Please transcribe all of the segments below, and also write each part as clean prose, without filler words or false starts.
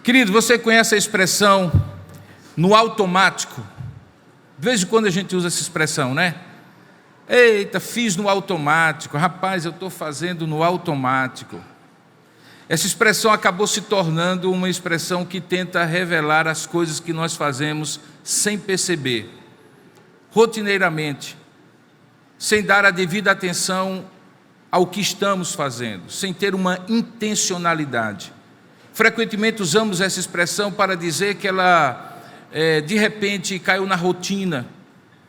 Querido, você conhece a expressão no automático? De vez em quando a gente usa essa expressão, né? Eita, fiz no automático. Rapaz, eu estou fazendo no automático. Essa expressão acabou se tornando uma expressão que tenta revelar as coisas que nós fazemos sem perceber, rotineiramente, sem dar a devida atenção ao que estamos fazendo, sem ter uma intencionalidade. Frequentemente usamos essa expressão para dizer que ela, de repente, caiu na rotina.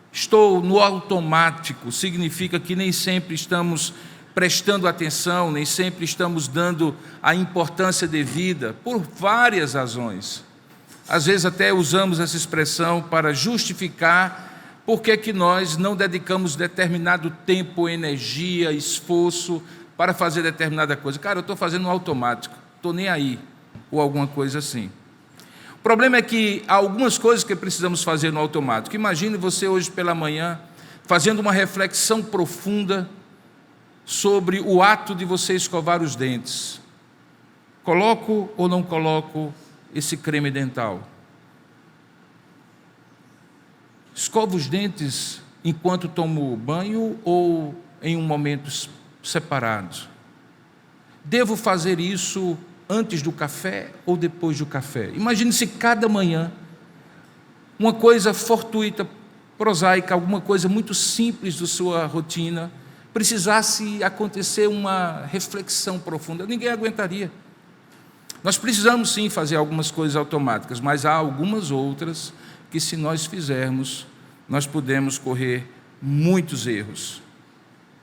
Estou no automático, significa que nem sempre estamos prestando atenção, nem sempre estamos dando a importância devida, por várias razões. Às vezes até usamos essa expressão para justificar por que nós não dedicamos determinado tempo, energia, esforço para fazer determinada coisa. Cara, eu estou fazendo no automático, estou nem aí, ou alguma coisa assim. O problema é que há algumas coisas que precisamos fazer no automático. Imagine você hoje pela manhã fazendo uma reflexão profunda sobre o ato de você escovar os dentes. Coloco ou não coloco esse creme dental? Escovo os dentes enquanto tomo banho ou em um momento separado? Devo fazer isso antes do café ou depois do café? Imagine se cada manhã, uma coisa fortuita, prosaica, alguma coisa muito simples da sua rotina, precisasse acontecer uma reflexão profunda. Ninguém aguentaria. Nós precisamos sim fazer algumas coisas automáticas, mas há algumas outras que, se nós fizermos, nós podemos correr muitos erros,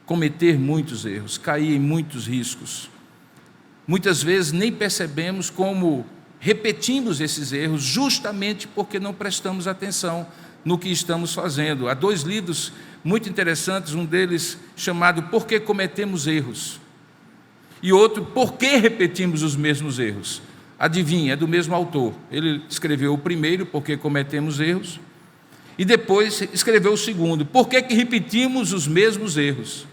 cometer muitos erros, cair em muitos riscos. Muitas vezes nem percebemos como repetimos esses erros justamente porque não prestamos atenção no que estamos fazendo. Há 2 livros muito interessantes, um deles chamado Por que Cometemos Erros? E outro, Por que Repetimos os Mesmos Erros? Adivinha, é do mesmo autor. Ele escreveu o primeiro, Por que Cometemos Erros? E depois escreveu o segundo, Por que Repetimos os Mesmos Erros?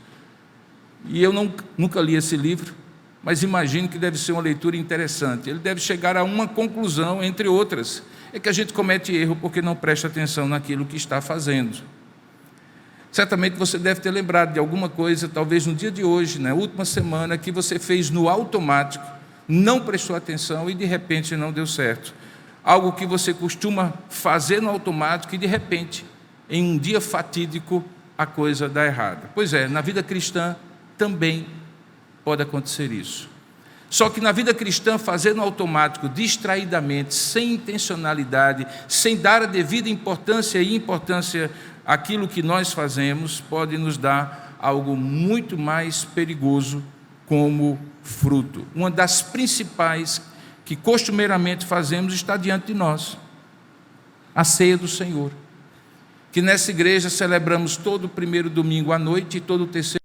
E eu nunca li esse livro, mas imagino que deve ser uma leitura interessante. Ele deve chegar a uma conclusão, entre outras, é que a gente comete erro porque não presta atenção naquilo que está fazendo. Certamente você deve ter lembrado de alguma coisa, talvez no dia de hoje, na última semana, que você fez no automático, não prestou atenção e de repente não deu certo. Algo que você costuma fazer no automático e de repente, em um dia fatídico, a coisa dá errada. Pois é, na vida cristã também pode acontecer isso. Só que na vida cristã, fazer no automático, distraidamente, sem intencionalidade, sem dar a devida importância àquilo que nós fazemos, pode nos dar algo muito mais perigoso como fruto. Uma das principais que costumeiramente fazemos está diante de nós, a ceia do Senhor, que nessa igreja celebramos todo o primeiro domingo à noite e todo o terceiro.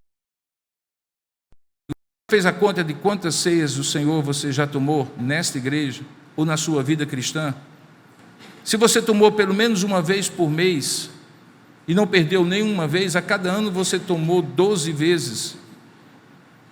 Fez a conta de quantas ceias do Senhor você já tomou nesta igreja ou na sua vida cristã? Se você tomou pelo menos uma vez por mês e não perdeu nenhuma vez, a cada ano você tomou 12 vezes.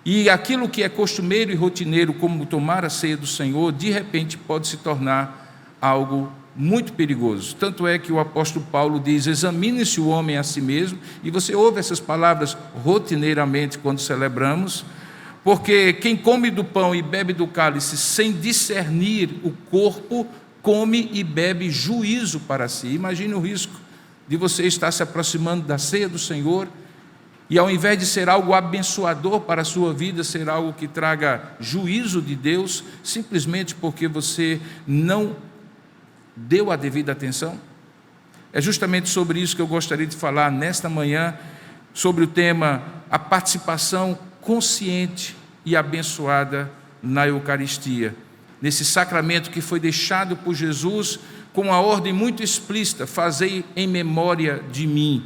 E aquilo que é costumeiro e rotineiro, como tomar a ceia do Senhor, de repente pode se tornar algo muito perigoso. Tanto é que o apóstolo Paulo diz: examine-se o homem a si mesmo, e você ouve essas palavras rotineiramente quando celebramos, porque quem come do pão e bebe do cálice sem discernir o corpo, come e bebe juízo para si. Imagine o risco de você estar se aproximando da ceia do Senhor e, ao invés de ser algo abençoador para a sua vida, ser algo que traga juízo de Deus, simplesmente porque você não deu a devida atenção. É justamente sobre isso que eu gostaria de falar nesta manhã, sobre o tema a participação consciente e abençoada na Eucaristia, nesse sacramento que foi deixado por Jesus com uma ordem muito explícita: fazei em memória de mim.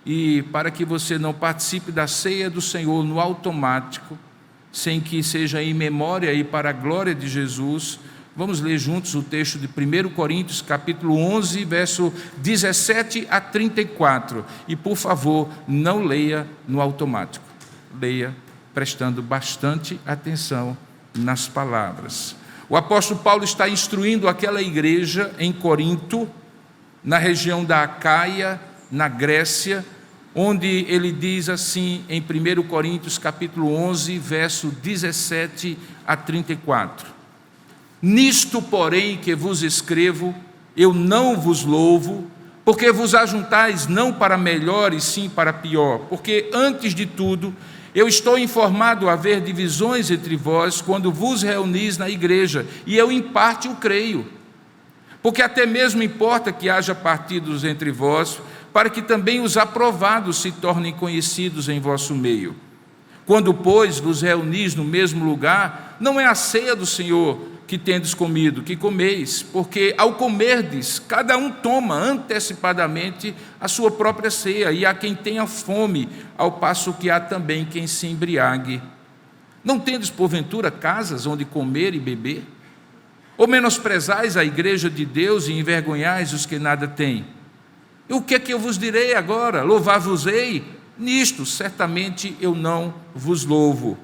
E para que você não participe da ceia do Senhor no automático, sem que seja em memória e para a glória de Jesus, vamos ler juntos o texto de 1 Coríntios, capítulo 11, verso 17 a 34. E, por favor, não leia no automático. Leia prestando bastante atenção nas palavras. O apóstolo Paulo está instruindo aquela igreja em Corinto, na região da Acaia, na Grécia, onde ele diz assim em 1 Coríntios capítulo 11, verso 17 a 34. Nisto, porém, que vos escrevo, eu não vos louvo, porque vos ajuntais não para melhor e sim para pior, porque antes de tudo eu estou informado haver divisões entre vós quando vos reunis na igreja, e eu em parte o creio. Porque até mesmo importa que haja partidos entre vós, para que também os aprovados se tornem conhecidos em vosso meio. Quando, pois, vos reunis no mesmo lugar, não é a ceia do Senhor que tendes comido, que comeis, porque ao comerdes, cada um toma antecipadamente a sua própria ceia, e há quem tenha fome, ao passo que há também quem se embriague. Não tendes, porventura, casas onde comer e beber? Ou menosprezais a igreja de Deus e envergonhais os que nada têm? E o que é que eu vos direi agora? Louvar-vos-ei? Nisto, certamente eu não vos louvo.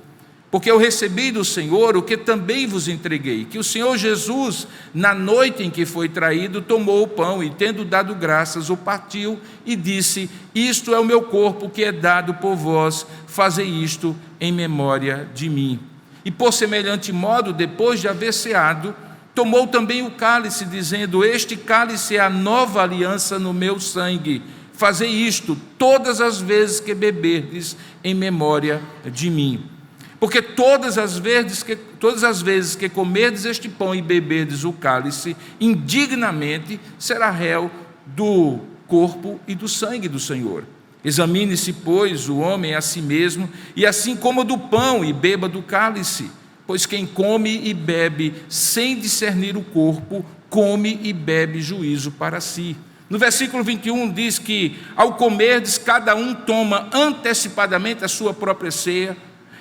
Porque eu recebi do Senhor o que também vos entreguei, que o Senhor Jesus, na noite em que foi traído, tomou o pão e, tendo dado graças, o partiu e disse: isto é o meu corpo que é dado por vós, fazei isto em memória de mim. E por semelhante modo, depois de haver ceado, tomou também o cálice, dizendo: este cálice é a nova aliança no meu sangue. Fazei isto todas as vezes que beberdes em memória de mim. Porque todas as vezes que comerdes este pão e beberdes o cálice, indignamente será réu do corpo e do sangue do Senhor. Examine-se, pois, o homem a si mesmo, e assim coma do pão e beba do cálice. Pois quem come e bebe sem discernir o corpo, come e bebe juízo para si. No versículo 21 diz que, ao comerdes, cada um toma antecipadamente a sua própria ceia,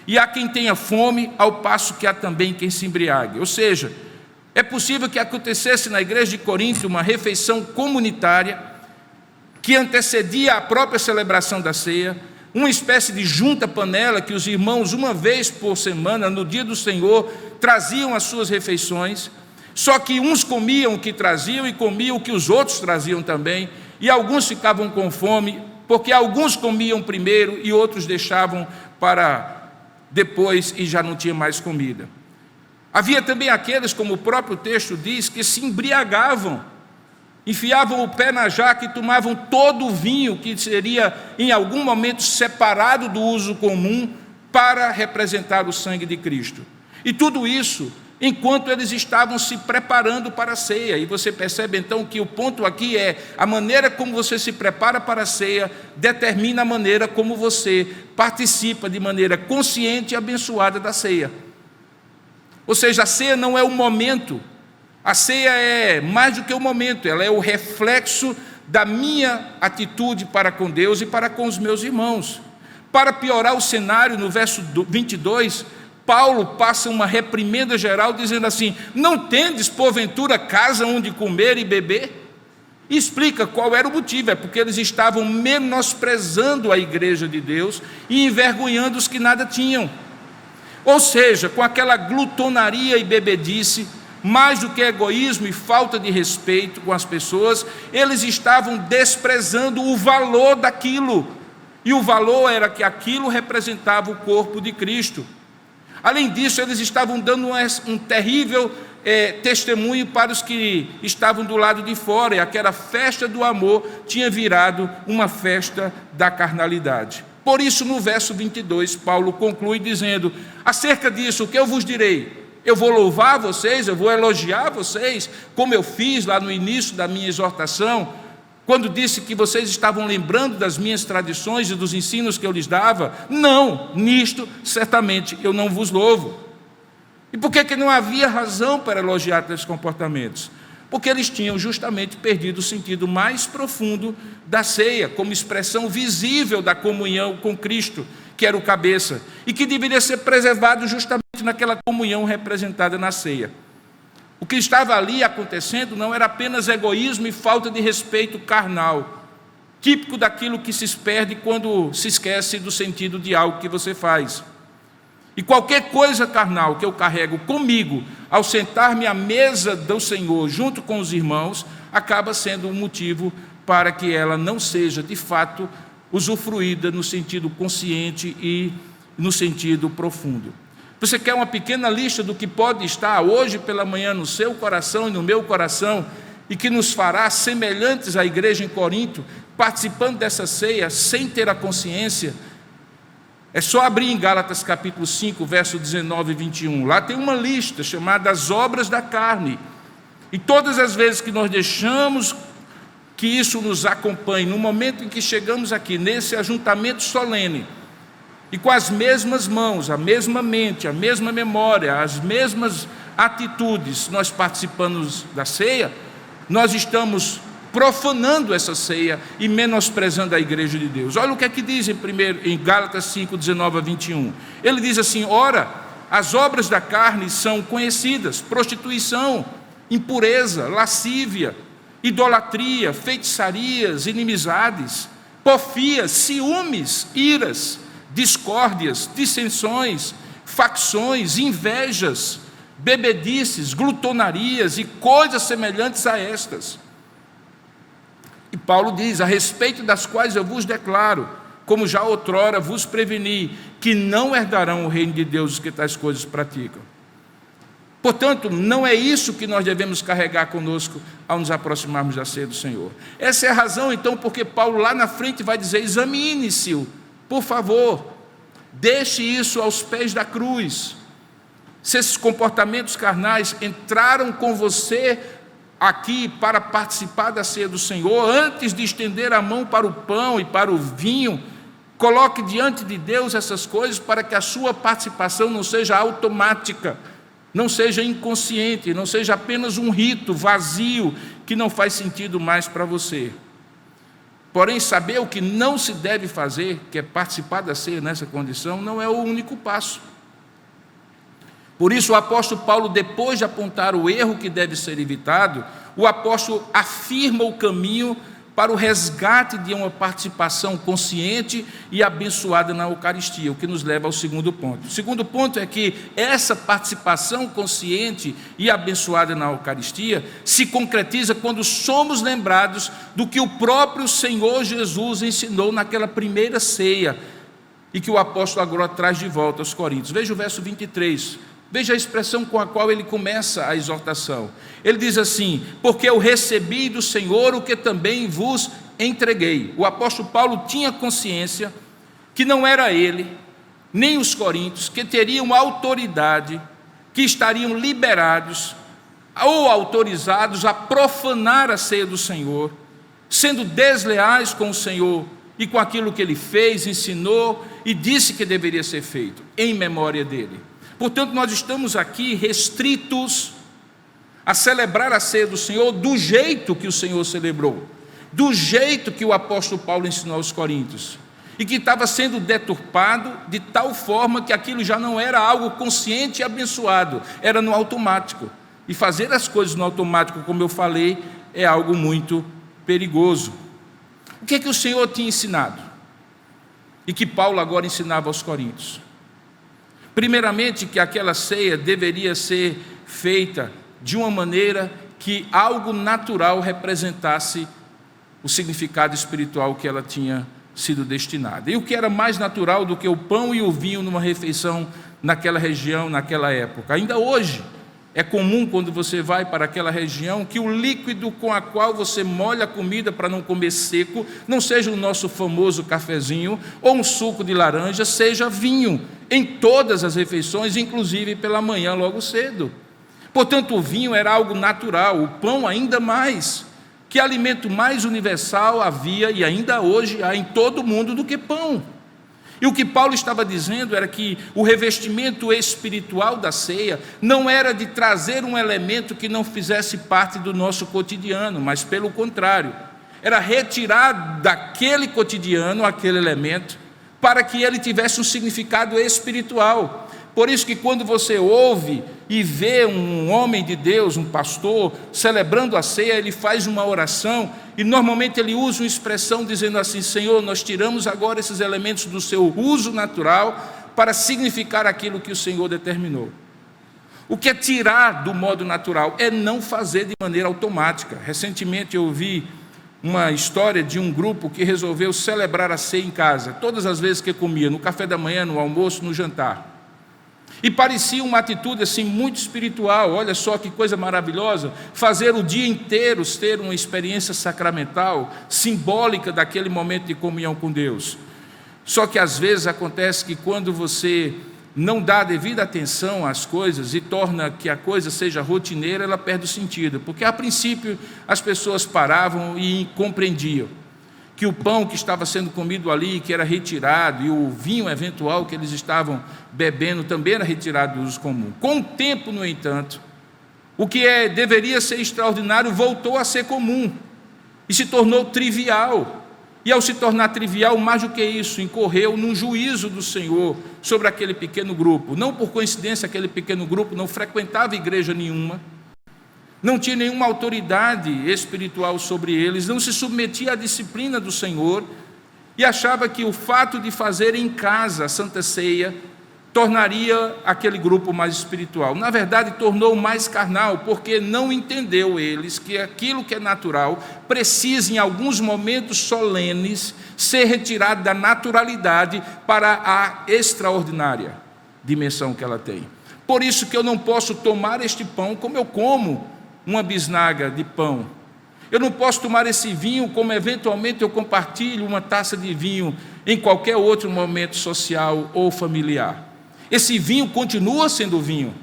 e há quem tenha fome, ao passo que há também quem se embriague. Ou seja, é possível que acontecesse na igreja de Corinto uma refeição comunitária que antecedia a própria celebração da ceia, uma espécie de junta-panela que os irmãos, uma vez por semana, no dia do Senhor, traziam as suas refeições, só que uns comiam o que traziam e comiam o que os outros traziam também, e alguns ficavam com fome, porque alguns comiam primeiro e outros deixavam para depois e já não tinha mais comida. Havia também aqueles, como o próprio texto diz, que se embriagavam, enfiavam o pé na jaca e tomavam todo o vinho que seria em algum momento separado do uso comum para representar o sangue de Cristo. E tudo isso enquanto eles estavam se preparando para a ceia. E você percebe então que o ponto aqui é: a maneira como você se prepara para a ceia determina a maneira como você participa de maneira consciente e abençoada da ceia. Ou seja, a ceia não é o momento, a ceia é mais do que o momento, ela é o reflexo da minha atitude para com Deus e para com os meus irmãos. Para piorar o cenário, no verso 22, Paulo passa uma reprimenda geral dizendo assim: não tendes porventura casa onde comer e beber? E explica qual era o motivo. É porque eles estavam menosprezando a igreja de Deus e envergonhando os que nada tinham. Ou seja, com aquela glutonaria e bebedice, mais do que egoísmo e falta de respeito com as pessoas, eles estavam desprezando o valor daquilo. E o valor era que aquilo representava o corpo de Cristo. Além disso, eles estavam dando um terrível testemunho para os que estavam do lado de fora, e aquela festa do amor tinha virado uma festa da carnalidade. Por isso, no verso 22, Paulo conclui dizendo: acerca disso, o que eu vos direi? Eu vou louvar vocês, eu vou elogiar vocês, como eu fiz lá no início da minha exortação, quando disse que vocês estavam lembrando das minhas tradições e dos ensinos que eu lhes dava? Não, nisto certamente eu não vos louvo. E por que não havia razão para elogiar tais comportamentos? Porque eles tinham justamente perdido o sentido mais profundo da ceia, como expressão visível da comunhão com Cristo, que era o cabeça, e que deveria ser preservado justamente naquela comunhão representada na ceia. O que estava ali acontecendo não era apenas egoísmo e falta de respeito carnal, típico daquilo que se perde quando se esquece do sentido de algo que você faz. E qualquer coisa carnal que eu carrego comigo, ao sentar-me à mesa do Senhor junto com os irmãos, acaba sendo um motivo para que ela não seja, de fato, usufruída no sentido consciente e no sentido profundo. Você quer uma pequena lista do que pode estar hoje pela manhã no seu coração e no meu coração, e que nos fará semelhantes à igreja em Corinto, participando dessa ceia sem ter a consciência? É só abrir em Gálatas capítulo 5, verso 19 e 21. Lá tem uma lista chamada as obras da carne. E todas as vezes que nós deixamos que isso nos acompanhe, no momento em que chegamos aqui, nesse ajuntamento solene, e com as mesmas mãos, a mesma mente, a mesma memória, as mesmas atitudes, nós participamos da ceia, nós estamos profanando essa ceia e menosprezando a igreja de Deus. Olha o que é que diz em Gálatas 5, 19 a 21. Ele diz assim: ora, as obras da carne são conhecidas: prostituição, impureza, lascívia, idolatria, feitiçarias, inimizades, porfias, ciúmes, iras, discórdias, dissensões, facções, invejas, bebedices, glutonarias e coisas semelhantes a estas. E Paulo diz: a respeito das quais eu vos declaro, como já outrora vos preveni, que não herdarão o reino de Deus os que tais coisas praticam. Portanto, não é isso que nós devemos carregar conosco ao nos aproximarmos da ceia do Senhor. Essa é a razão, então, porque Paulo lá na frente vai dizer: examine-se, por favor, deixe isso aos pés da cruz. Se esses comportamentos carnais entraram com você aqui para participar da ceia do Senhor, antes de estender a mão para o pão e para o vinho, coloque diante de Deus essas coisas para que a sua participação não seja automática, não seja inconsciente, não seja apenas um rito vazio que não faz sentido mais para você. Porém, saber o que não se deve fazer, que é participar da ceia nessa condição, não é o único passo. Por isso o apóstolo Paulo, depois de apontar o erro que deve ser evitado, o apóstolo afirma o caminho para o resgate de uma participação consciente e abençoada na Eucaristia, o que nos leva ao segundo ponto. O segundo ponto é que essa participação consciente e abençoada na Eucaristia se concretiza quando somos lembrados do que o próprio Senhor Jesus ensinou naquela primeira ceia, e que o apóstolo agora traz de volta aos Coríntios. Veja o verso 23. Veja a expressão com a qual ele começa a exortação. Ele diz assim: porque eu recebi do Senhor o que também vos entreguei. O apóstolo Paulo tinha consciência que não era ele, nem os coríntios, que teriam autoridade, que estariam liberados ou autorizados a profanar a ceia do Senhor, sendo desleais com o Senhor e com aquilo que ele fez, ensinou e disse que deveria ser feito, em memória dele. Portanto, nós estamos aqui restritos a celebrar a ceia do Senhor do jeito que o Senhor celebrou, do jeito que o apóstolo Paulo ensinou aos coríntios, e que estava sendo deturpado de tal forma que aquilo já não era algo consciente e abençoado, era no automático. E fazer as coisas no automático, como eu falei, é algo muito perigoso. O que é que o Senhor tinha ensinado? E que Paulo agora ensinava aos coríntios? Primeiramente, que aquela ceia deveria ser feita de uma maneira que algo natural representasse o significado espiritual que ela tinha sido destinada. E o que era mais natural do que o pão e o vinho numa refeição naquela região, naquela época? Ainda hoje é comum, quando você vai para aquela região, que o líquido com a qual você molha a comida para não comer seco não seja o nosso famoso cafezinho ou um suco de laranja, seja vinho, em todas as refeições, inclusive pela manhã logo cedo. Portanto, o vinho era algo natural, o pão ainda mais. Que alimento mais universal havia e ainda hoje há em todo o mundo do que pão? E o que Paulo estava dizendo era que o revestimento espiritual da ceia não era de trazer um elemento que não fizesse parte do nosso cotidiano, mas pelo contrário, era retirar daquele cotidiano aquele elemento para que ele tivesse um significado espiritual. Por isso que quando você ouve e vê um homem de Deus, um pastor, celebrando a ceia, ele faz uma oração e normalmente ele usa uma expressão dizendo assim: Senhor, nós tiramos agora esses elementos do seu uso natural para significar aquilo que o Senhor determinou. O que é tirar do modo natural é não fazer de maneira automática. Recentemente eu ouvi uma história de um grupo que resolveu celebrar a ceia em casa, todas as vezes que comia, no café da manhã, no almoço, no jantar. E parecia uma atitude assim muito espiritual. Olha só que coisa maravilhosa, fazer o dia inteiro ter uma experiência sacramental, simbólica daquele momento de comunhão com Deus. Só que às vezes acontece que quando você não dá devida atenção às coisas e torna que a coisa seja rotineira, ela perde o sentido, porque a princípio as pessoas paravam e compreendiam que o pão que estava sendo comido ali, que era retirado, e o vinho eventual que eles estavam bebendo também era retirado do uso comum. Com o tempo, no entanto, o que deveria ser extraordinário voltou a ser comum e se tornou trivial. E ao se tornar trivial, mais do que isso, incorreu num juízo do Senhor sobre aquele pequeno grupo. Não por coincidência, aquele pequeno grupo não frequentava igreja nenhuma, não tinha nenhuma autoridade espiritual sobre eles, não se submetia à disciplina do Senhor e achava que o fato de fazer em casa a Santa Ceia tornaria aquele grupo mais espiritual. Na verdade, tornou mais carnal, porque não entendeu eles que aquilo que é natural precisa, em alguns momentos solenes, ser retirado da naturalidade para a extraordinária dimensão que ela tem. Por isso que eu não posso tomar este pão como eu como uma bisnaga de pão. Eu não posso tomar esse vinho como eventualmente eu compartilho uma taça de vinho em qualquer outro momento social ou familiar. Esse vinho continua sendo vinho.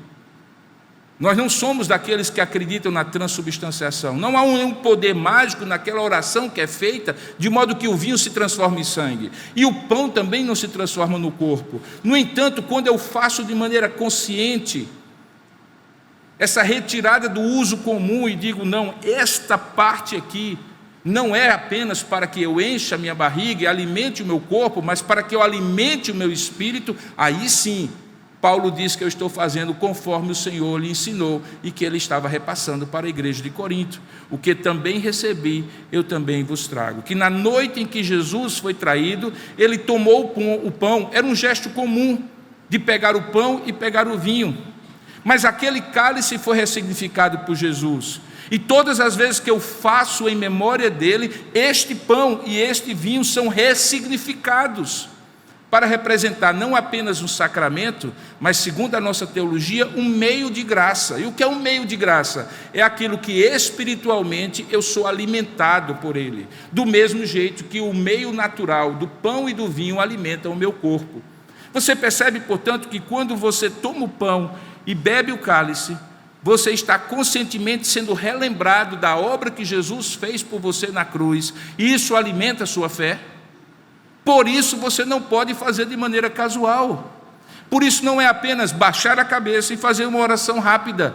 Nós não somos daqueles que acreditam na transubstanciação. Não há um poder mágico naquela oração que é feita, de modo que o vinho se transforma em sangue. E o pão também não se transforma no corpo. No entanto, quando eu faço de maneira consciente essa retirada do uso comum e digo, não, esta parte aqui não é apenas para que eu encha a minha barriga e alimente o meu corpo, mas para que eu alimente o meu espírito, aí sim, Paulo diz que eu estou fazendo conforme o Senhor lhe ensinou e que ele estava repassando para a igreja de Corinto. O que também recebi, eu também vos trago. Que na noite em que Jesus foi traído, ele tomou o pão, era um gesto comum de pegar o pão e pegar o vinho. Mas aquele cálice foi ressignificado por Jesus. E todas as vezes que eu faço em memória dele, este pão e este vinho são ressignificados para representar não apenas um sacramento, mas, segundo a nossa teologia, um meio de graça. E o que é um meio de graça? É aquilo que espiritualmente eu sou alimentado por ele, do mesmo jeito que o meio natural do pão e do vinho alimenta o meu corpo. Você percebe, portanto, que quando você toma o pão e bebe o cálice, você está conscientemente sendo relembrado da obra que Jesus fez por você na cruz, e isso alimenta a sua fé. Por isso você não pode fazer de maneira casual. Por isso não é apenas baixar a cabeça e fazer uma oração rápida.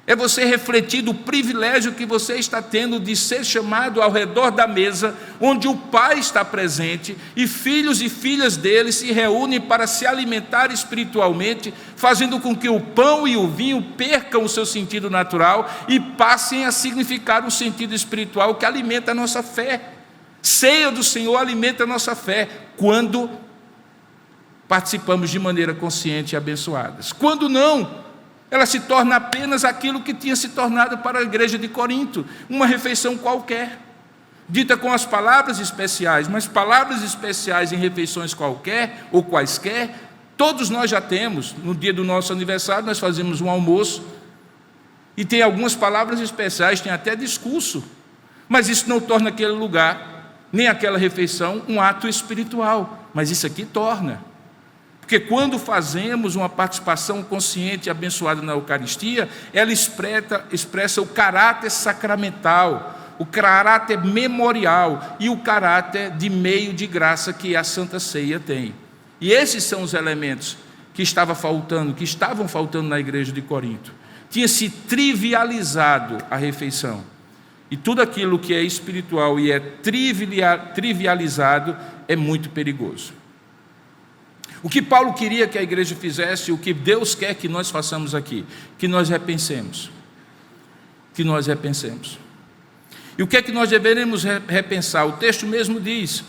É você refletir do privilégio que você está tendo de ser chamado ao redor da mesa, onde o Pai está presente, e filhos e filhas dele se reúnem para se alimentar espiritualmente, fazendo com que o pão e o vinho percam o seu sentido natural e passem a significar um sentido espiritual que alimenta a nossa fé. Ceia do Senhor alimenta a nossa fé, quando participamos de maneira consciente e abençoadas. Quando não, ela se torna apenas aquilo que tinha se tornado para a igreja de Corinto, uma refeição qualquer, dita com as palavras especiais, mas palavras especiais em refeições qualquer ou quaisquer, todos nós já temos. No dia do nosso aniversário nós fazemos um almoço, e tem algumas palavras especiais, tem até discurso, mas isso não torna aquele lugar, nem aquela refeição, um ato espiritual, mas isso aqui torna. Porque quando fazemos uma participação consciente e abençoada na Eucaristia, ela expressa o caráter sacramental, o caráter memorial e o caráter de meio de graça que a Santa Ceia tem. E esses são os elementos que estavam faltando na igreja de Corinto. Tinha se trivializado a refeição. E tudo aquilo que é espiritual e é trivializado é muito perigoso. O que Paulo queria que a igreja fizesse, o que Deus quer que nós façamos aqui, que nós repensemos. Que nós repensemos. E o que é que nós deveremos repensar? O texto mesmo diz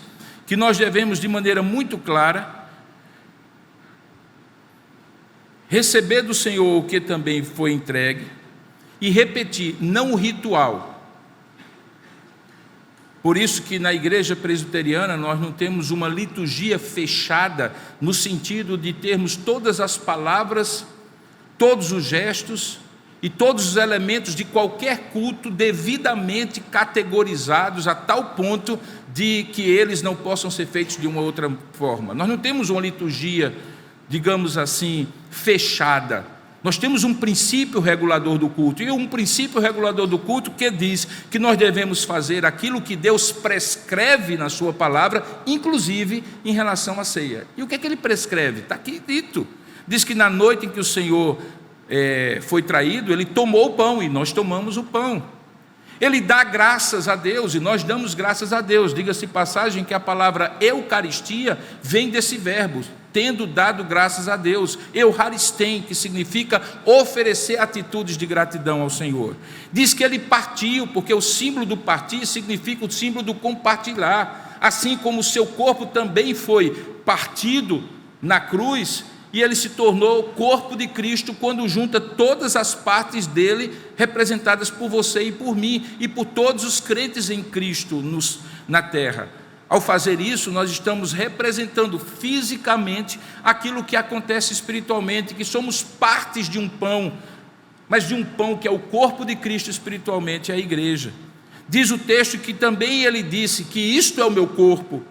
que nós devemos, de maneira muito clara, receber do Senhor o que também foi entregue e repetir, não o ritual. Por isso que na igreja presbiteriana nós não temos uma liturgia fechada, no sentido de termos todas as palavras, todos os gestos e todos os elementos de qualquer culto devidamente categorizados a tal ponto de que eles não possam ser feitos de uma outra forma. Nós não temos uma liturgia, digamos assim, fechada. Nós temos um princípio regulador do culto, e um princípio regulador do culto que diz que nós devemos fazer aquilo que Deus prescreve na sua palavra, inclusive em relação à ceia. E o que é que ele prescreve? Está aqui dito. Diz que na noite em que o Senhor foi traído, ele tomou o pão, e nós tomamos o pão. Ele dá graças a Deus, e nós damos graças a Deus. Diga-se passagem que a palavra Eucaristia vem desse verbo, tendo dado graças a Deus. Euharistém, que significa oferecer atitudes de gratidão ao Senhor. Diz que ele partiu, porque o símbolo do partir significa o símbolo do compartilhar. Assim como o seu corpo também foi partido na cruz, e ele se tornou o corpo de Cristo quando junta todas as partes dele, representadas por você e por mim, e por todos os crentes em Cristo na terra. Ao fazer isso, nós estamos representando fisicamente aquilo que acontece espiritualmente, que somos partes de um pão, mas de um pão que é o corpo de Cristo espiritualmente, é a igreja. Diz o texto que também ele disse que isto é o meu corpo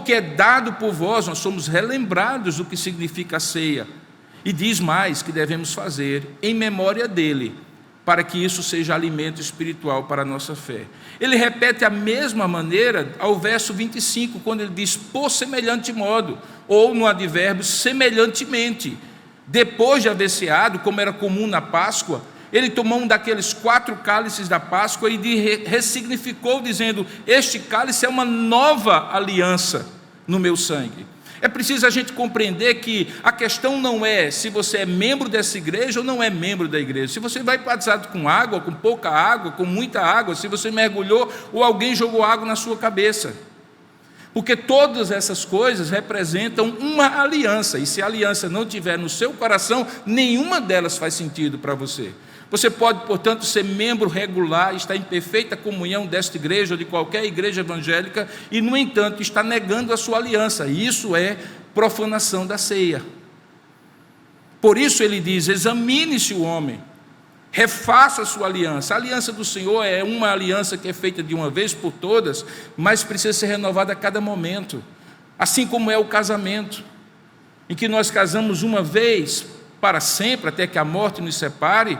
que é dado por vós. Nós somos relembrados do que significa a ceia. E diz mais que devemos fazer em memória dele, para que isso seja alimento espiritual para a nossa fé. Ele repete a mesma maneira ao verso 25, quando ele diz por semelhante modo, ou no advérbio semelhantemente. Depois de haver ceado, como era comum na Páscoa, ele tomou um daqueles 4 cálices da Páscoa e ressignificou, dizendo: este cálice é uma nova aliança no meu sangue. É preciso a gente compreender que a questão não é se você é membro dessa igreja ou não é membro da igreja, se você vai batizado com água, com pouca água, com muita água, se você mergulhou ou alguém jogou água na sua cabeça. Porque todas essas coisas representam uma aliança, e se a aliança não estiver no seu coração, nenhuma delas faz sentido para você. Você pode, portanto, ser membro regular, estar em perfeita comunhão desta igreja ou de qualquer igreja evangélica e, no entanto, está negando a sua aliança. Isso é profanação da ceia. Por isso ele diz: examine-se o homem, refaça a sua aliança. A aliança do Senhor é uma aliança que é feita de uma vez por todas, mas precisa ser renovada a cada momento. Assim como é o casamento, em que nós casamos uma vez para sempre, até que a morte nos separe.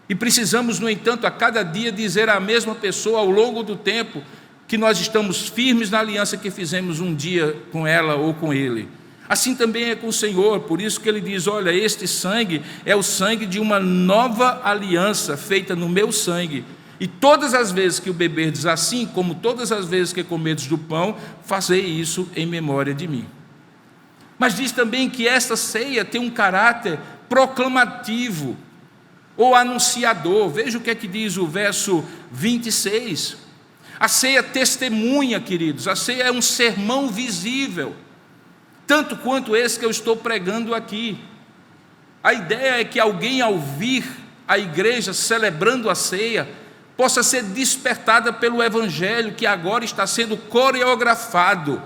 E precisamos, no entanto, a cada dia dizer à mesma pessoa ao longo do tempo que nós estamos firmes na aliança que fizemos um dia com ela ou com ele. Assim também é com o Senhor, por isso que ele diz: olha, este sangue é o sangue de uma nova aliança feita no meu sangue. E todas as vezes que o beberdes, assim como todas as vezes que comerdes do pão, fazei isso em memória de mim. Mas diz também que esta ceia tem um caráter proclamativo ou anunciador. Veja o que é que diz o verso 26. A ceia testemunha, queridos, a ceia é um sermão visível, tanto quanto esse que eu estou pregando aqui. A ideia é que alguém, ao vir à igreja celebrando a ceia, possa ser despertada pelo evangelho que agora está sendo coreografado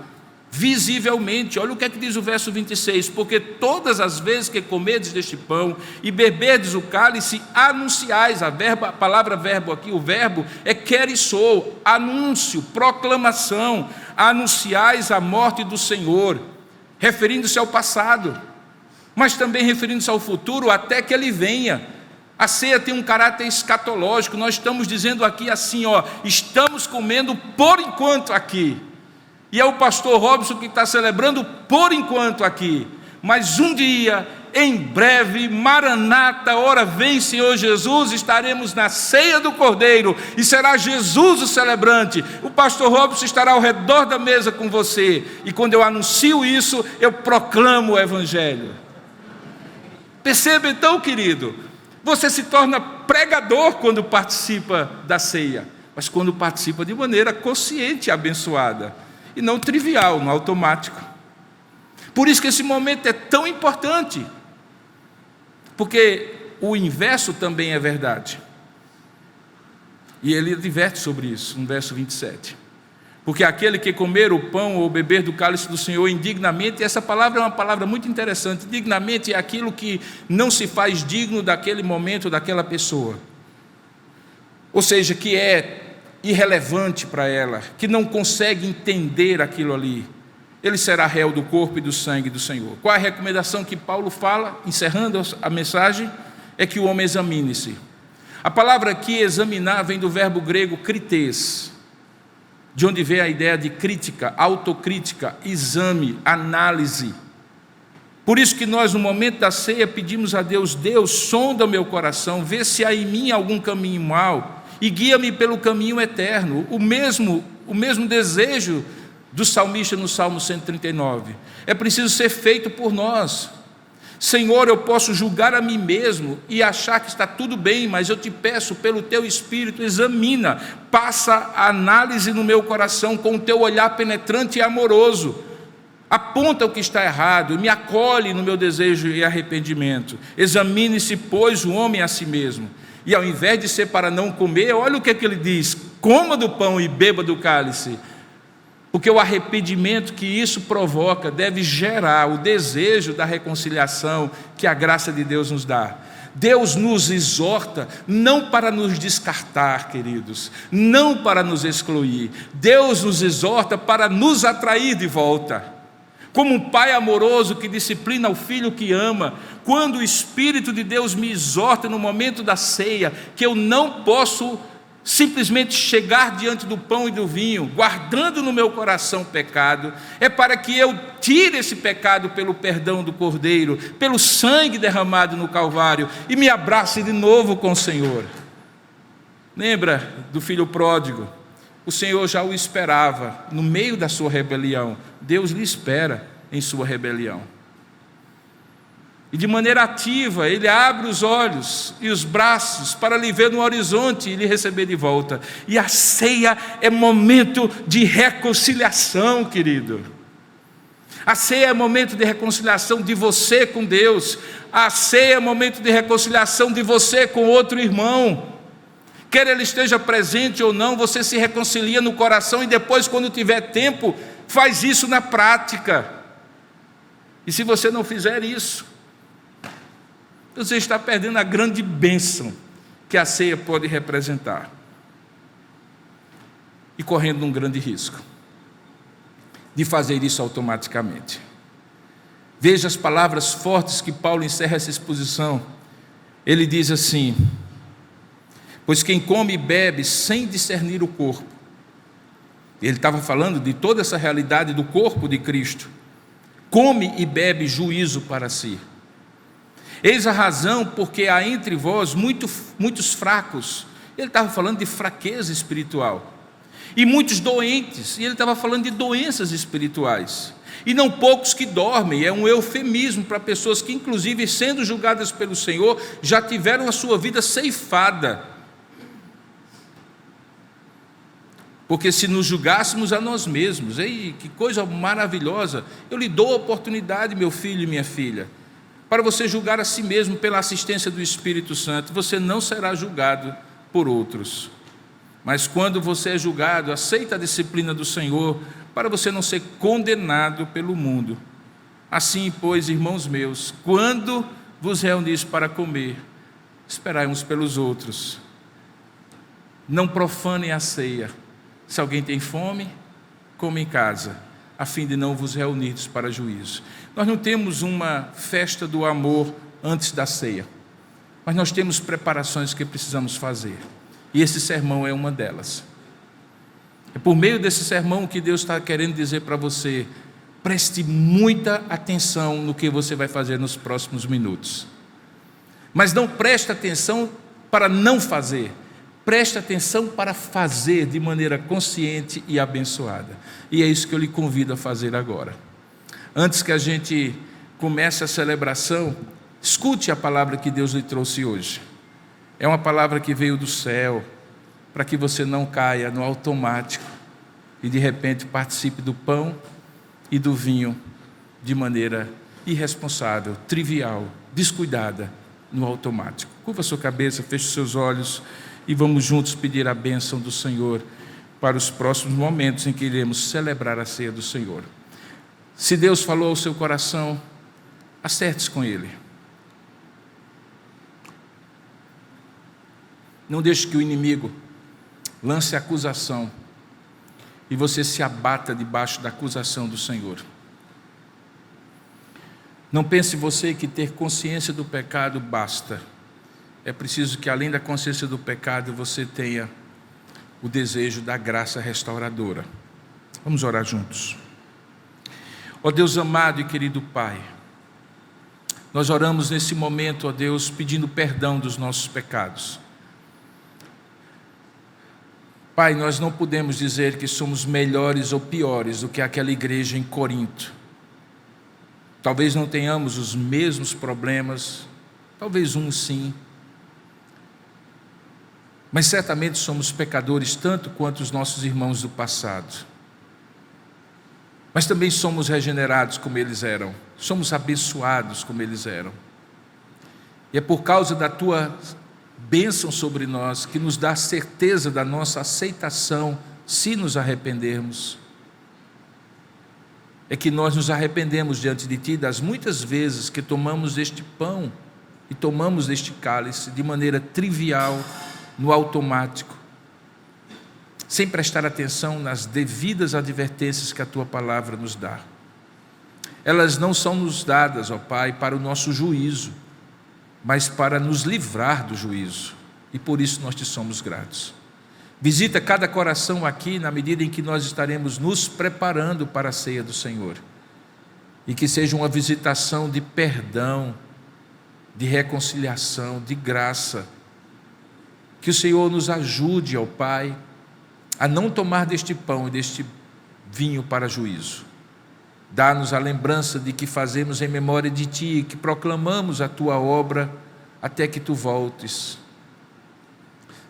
visivelmente. Olha o que é que diz o verso 26: porque todas as vezes que comerdes deste pão e beberdes o cálice, anunciais. A palavra verbo aqui, o verbo é kerissou, anúncio, proclamação. Anunciais a morte do Senhor, referindo-se ao passado, mas também referindo-se ao futuro, até que ele venha. A ceia tem um caráter escatológico. Nós estamos dizendo aqui assim, estamos comendo por enquanto aqui. E é o pastor Robson que está celebrando por enquanto aqui. Mas um dia, em breve, Maranata, ora vem Senhor Jesus, estaremos na ceia do Cordeiro e será Jesus o celebrante. O pastor Robson estará ao redor da mesa com você. E quando eu anuncio isso, eu proclamo o Evangelho. Perceba então, querido, você se torna pregador quando participa da ceia, mas quando participa de maneira consciente e abençoada, e não trivial, no automático. Por isso que esse momento é tão importante. porque o inverso também é verdade. E ele adverte sobre isso, no verso 27. Porque aquele que comer o pão ou beber do cálice do Senhor indignamente, essa palavra é uma palavra muito interessante. Dignamente é aquilo que não se faz digno daquele momento, daquela pessoa. Ou seja, que é irrelevante para ela, que não consegue entender aquilo ali. Ele será réu do corpo e do sangue do Senhor. Qual é a recomendação que Paulo fala, encerrando a mensagem? É que o homem examine-se. A palavra aqui, examinar, vem do verbo grego krites, de onde vem a ideia de crítica, autocrítica, exame, análise. Por isso que nós, no momento da ceia, pedimos a Deus: Deus, sonda o meu coração, vê se há em mim algum caminho mau e guia-me pelo caminho eterno. O mesmo desejo do salmista no Salmo 139. É preciso ser feito por nós. Senhor, eu posso julgar a mim mesmo e achar que está tudo bem, mas eu te peço, pelo teu Espírito, examina, passa a análise no meu coração com o teu olhar penetrante e amoroso, aponta o que está errado, me acolhe no meu desejo e arrependimento. Examine-se, pois, o homem a si mesmo, e ao invés de ser para não comer, olha o que ele diz: coma do pão e beba do cálice. Porque o arrependimento que isso provoca deve gerar o desejo da reconciliação que a graça de Deus nos dá. Deus nos exorta não para nos descartar, queridos, não para nos excluir. Deus nos exorta para nos atrair de volta. Como um pai amoroso que disciplina o filho que ama, quando o Espírito de Deus me exorta no momento da ceia, que eu não posso simplesmente chegar diante do pão e do vinho, guardando no meu coração pecado, é para que eu tire esse pecado pelo perdão do Cordeiro, pelo sangue derramado no Calvário, e me abrace de novo com o Senhor. Lembra do filho pródigo? O Senhor já o esperava no meio da sua rebelião. Deus lhe espera em sua rebelião. E de maneira ativa, Ele abre os olhos e os braços para lhe ver no horizonte e lhe receber de volta. E a ceia é momento de reconciliação, querido. A ceia é momento de reconciliação de você com Deus. A ceia é momento de reconciliação de você com outro irmão. Quer ele esteja presente ou não, você se reconcilia no coração e depois, quando tiver tempo, faz isso na prática. E se você não fizer isso, você está perdendo a grande bênção que a ceia pode representar, e correndo um grande risco de fazer isso automaticamente. Veja as palavras fortes que Paulo encerra essa exposição. Ele diz assim: pois quem come e bebe sem discernir o corpo, ele estava falando de toda essa realidade do corpo de Cristo, come e bebe juízo para si. Eis a razão porque há entre vós muitos fracos. Ele estava falando de fraqueza espiritual. E muitos doentes. E ele estava falando de doenças espirituais. E não poucos que dormem. É um eufemismo para pessoas que, inclusive, sendo julgadas pelo Senhor, já tiveram a sua vida ceifada. Porque se nos julgássemos a nós mesmos, ei, que coisa maravilhosa, eu lhe dou a oportunidade, meu filho e minha filha, para você julgar a si mesmo pela assistência do Espírito Santo. Você não será julgado por outros. Mas quando você é julgado, aceita a disciplina do Senhor, para você não ser condenado pelo mundo. Assim, pois, irmãos meus, quando vos reunis para comer, esperai uns pelos outros. Não profanem a ceia. Se alguém tem fome, come em casa, a fim de não vos reunirdes para juízo. Nós não temos uma festa do amor antes da ceia, mas nós temos preparações que precisamos fazer, e esse sermão é uma delas. É por meio desse sermão que Deus está querendo dizer para você: preste muita atenção no que você vai fazer nos próximos minutos, mas não preste atenção para não fazer, preste atenção para fazer de maneira consciente e abençoada. E é isso que eu lhe convido a fazer agora. Antes que a gente comece a celebração, escute a palavra que Deus lhe trouxe hoje. É uma palavra que veio do céu, para que você não caia no automático e de repente participe do pão e do vinho de maneira irresponsável, trivial, descuidada, no automático. Curva a sua cabeça, feche os seus olhos e vamos juntos pedir a bênção do Senhor para os próximos momentos em que iremos celebrar a ceia do Senhor. Se Deus falou ao seu coração, acerte-se com Ele. Não deixe que o inimigo lance acusação e você se abata debaixo da acusação do Senhor. Não pense você que ter consciência do pecado basta. É preciso que, além da consciência do pecado, você tenha o desejo da graça restauradora. Vamos orar juntos. Ó Deus amado e querido Pai, nós oramos nesse momento, ó Deus, pedindo perdão dos nossos pecados. Pai, nós não podemos dizer que somos melhores ou piores do que aquela igreja em Corinto. Talvez não tenhamos os mesmos problemas, talvez sim. Mas certamente somos pecadores tanto quanto os nossos irmãos do passado. Mas também somos regenerados como eles eram. Somos abençoados como eles eram. E é por causa da Tua bênção sobre nós que nos dá certeza da nossa aceitação se nos arrependermos. É que nós nos arrependemos diante de Ti das muitas vezes que tomamos este pão e tomamos deste cálice de maneira trivial, no automático, sem prestar atenção nas devidas advertências que a Tua palavra nos dá. Elas não são nos dadas, ó Pai, para o nosso juízo, mas para nos livrar do juízo, e por isso nós Te somos gratos. Visita cada coração aqui na medida em que nós estaremos nos preparando para a ceia do Senhor, e que seja uma visitação de perdão, de reconciliação, de graça. Que o Senhor nos ajude, ó Pai, a não tomar deste pão e deste vinho para juízo. Dá-nos a lembrança de que fazemos em memória de Ti e que proclamamos a Tua obra até que Tu voltes.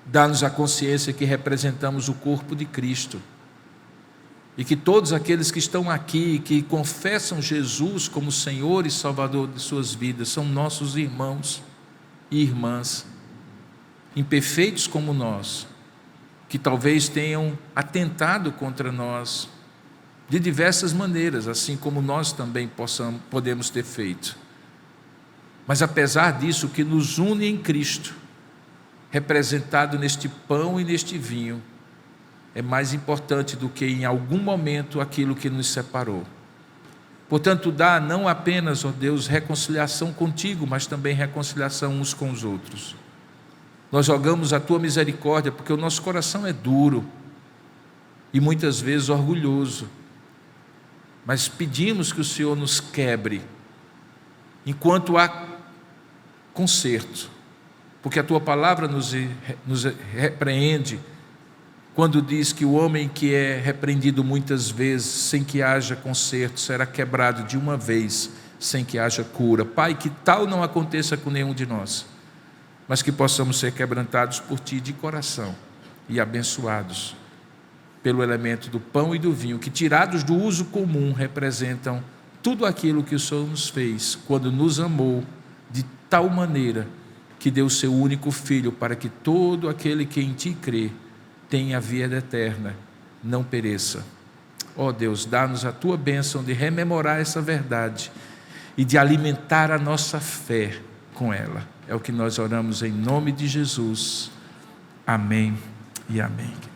Dá-nos a consciência que representamos o corpo de Cristo e que todos aqueles que estão aqui, que confessam Jesus como Senhor e Salvador de suas vidas, são nossos irmãos e irmãs, imperfeitos como nós, que talvez tenham atentado contra nós de diversas maneiras, assim como nós também podemos ter feito. Mas apesar disso, o que nos une em Cristo, representado neste pão e neste vinho, é mais importante do que em algum momento aquilo que nos separou. Portanto, dá não apenas, ó Deus, reconciliação contigo, mas também reconciliação uns com os outros. Nós rogamos a Tua misericórdia, porque o nosso coração é duro e muitas vezes orgulhoso, mas pedimos que o Senhor nos quebre enquanto há conserto, porque a Tua palavra nos repreende quando diz que o homem que é repreendido muitas vezes sem que haja conserto será quebrado de uma vez sem que haja cura. Pai, que tal não aconteça com nenhum de nós, mas que possamos ser quebrantados por Ti de coração e abençoados pelo elemento do pão e do vinho, que tirados do uso comum representam tudo aquilo que o Senhor nos fez quando nos amou de tal maneira que deu o Seu único Filho para que todo aquele que em Ti crê tenha a vida eterna, não pereça. Ó Deus, dá-nos a Tua bênção de rememorar essa verdade e de alimentar a nossa fé com ela. É o que nós oramos em nome de Jesus. Amém e amém.